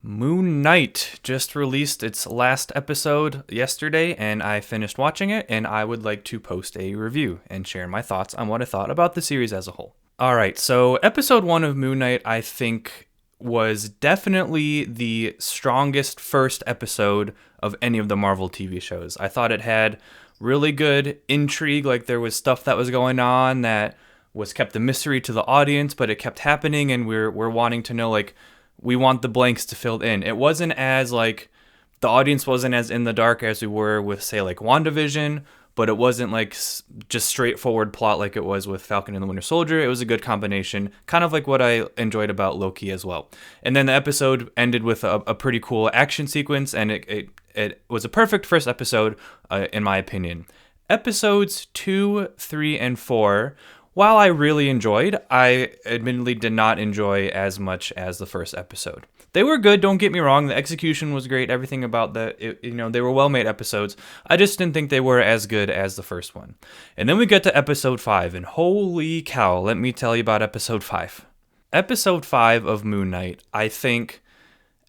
Moon Knight just released its last episode yesterday, and I finished watching it, and I would like to post a review and share my thoughts on what I thought about the series as a whole. Alright, so episode 1 of Moon Knight, I think, was definitely the strongest first episode of any of the Marvel TV shows. I thought it had really good intrigue, like there was stuff that was going on that was kept a mystery to the audience, but it kept happening, and we're wanting to know, like, we want the blanks to fill in. It wasn't as, like, the audience wasn't as in the dark as we were with, say, like, WandaVision, but it wasn't, like, just straightforward plot like it was with Falcon and the Winter Soldier. It was a good combination, kind of like what I enjoyed about Loki as well. And then the episode ended with a pretty cool action sequence, and it was a perfect first episode, in my opinion. Episodes 2, 3, and 4, while I really enjoyed, I admittedly did not enjoy as much as the first episode. They were good, don't get me wrong. The execution was great. Everything about they were well-made episodes. I just didn't think they were as good as the first one. And then we get to episode 5, and holy cow, let me tell you about episode 5. Episode 5 of Moon Knight, I think,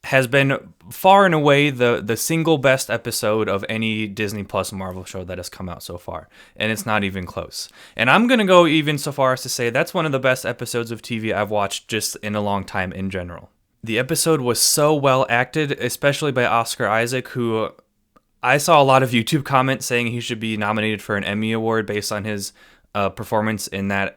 has been far and away the single best episode of any Disney Plus Marvel show that has come out so far. And it's not even close. And I'm going to go even so far as to say that's one of the best episodes of TV I've watched just in a long time in general. The episode was so well acted, especially by Oscar Isaac, who I saw a lot of YouTube comments saying he should be nominated for an Emmy Award based on his performances in that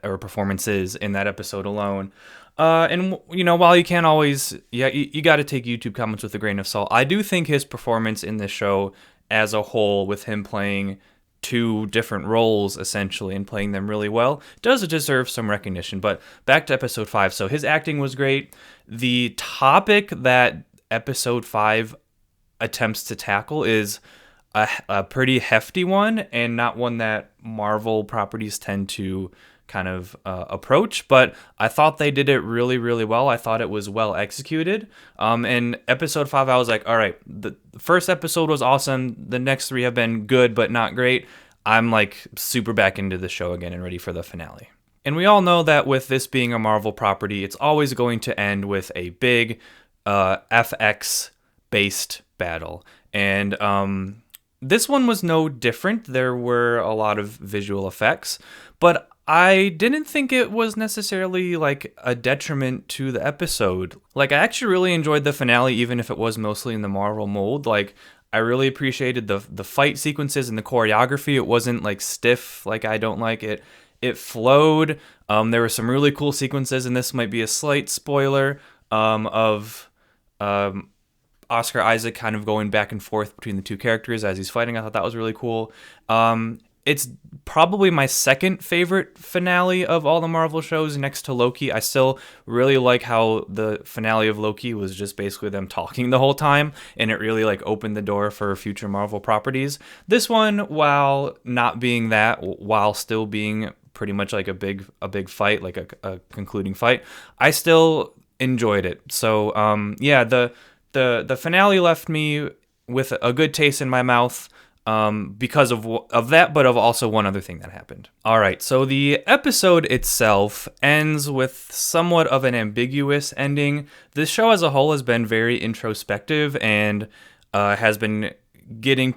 episode alone. And, while you can't always, you got to take YouTube comments with a grain of salt. I do think his performance in this show as a whole, with him playing two different roles, essentially, and playing them really well, does deserve some recognition. But back to episode 5. So his acting was great. The topic that episode 5 attempts to tackle is a pretty hefty one, and not one that Marvel properties tend to kind of approach, but I thought they did it really, really well. I thought it was well executed. In episode 5, I was like, all right, the first episode was awesome. The next 3 have been good, but not great. I'm like super back into the show again and ready for the finale. And we all know that with this being a Marvel property, it's always going to end with a big FX-based battle. And this one was no different. There were a lot of visual effects, but I didn't think it was necessarily like a detriment to the episode. Like, I actually really enjoyed the finale, even if it was mostly in the Marvel mold. Like, I really appreciated the fight sequences and the choreography. It wasn't like stiff, like I don't like it. It flowed. There were some really cool sequences, and this might be a slight spoiler of Oscar Isaac kind of going back and forth between the two characters as he's fighting. I thought that was really cool. It's probably my second favorite finale of all the Marvel shows next to Loki. I still really like how the finale of Loki was just basically them talking the whole time, and it really like opened the door for future Marvel properties. This one, while not being that, while still being pretty much like a big fight, like a concluding fight, I still enjoyed it. So the finale left me with a good taste in my mouth. Because of that, but of also one other thing that happened. All right, so the episode itself ends with somewhat of an ambiguous ending. This show as a whole has been very introspective and has been getting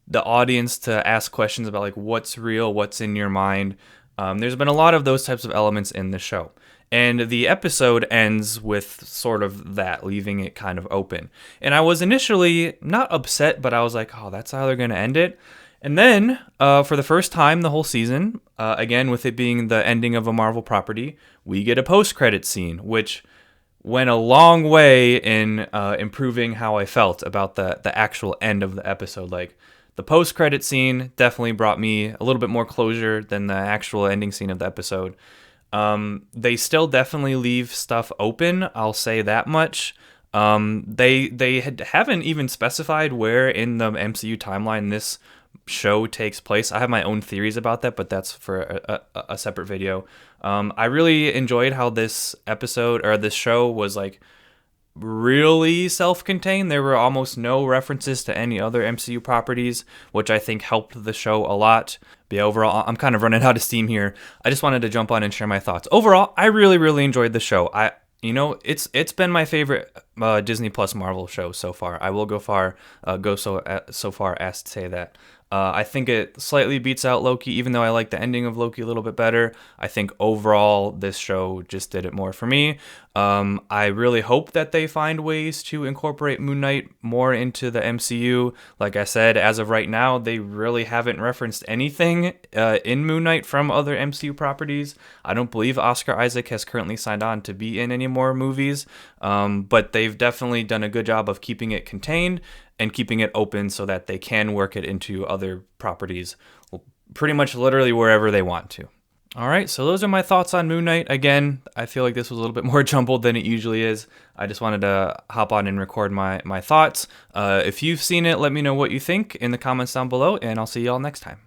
the audience to ask questions about like what's real, what's in your mind. There's been a lot of those types of elements in the show. And the episode ends with sort of that, leaving it kind of open. And I was initially not upset, but I was like, oh, that's how they're going to end it. And then, for the first time the whole season, again, with it being the ending of a Marvel property, we get a post-credit scene, which went a long way in improving how I felt about the actual end of the episode. Like, the post-credit scene definitely brought me a little bit more closure than the actual ending scene of the episode. They still definitely leave stuff open, I'll say that much. They haven't even specified where in the MCU timeline this show takes place. I have my own theories about that, but that's for a separate video. I really enjoyed how this episode, or this show, was like really self-contained. There were almost no references to any other MCU properties, which I think helped the show a lot. But yeah, overall, I'm kind of running out of steam here. I just wanted to jump on and share my thoughts. Overall, I really, really enjoyed the show. It's been my favorite Disney Plus Marvel show so far. I will go so far as to say that. I think it slightly beats out Loki, even though I like the ending of Loki a little bit better. I think overall this show just did it more for me. I really hope that they find ways to incorporate Moon Knight more into the MCU. Like I said, as of right now, they really haven't referenced anything in Moon Knight from other MCU properties. I don't believe Oscar Isaac has currently signed on to be in any more movies, but they've definitely done a good job of keeping it contained and keeping it open so that they can work it into other properties pretty much literally wherever they want to. All right, so those are my thoughts on Moon Knight. Again, I feel like this was a little bit more jumbled than it usually is. I just wanted to hop on and record my thoughts. If you've seen it, let me know what you think in the comments down below, and I'll see you all next time.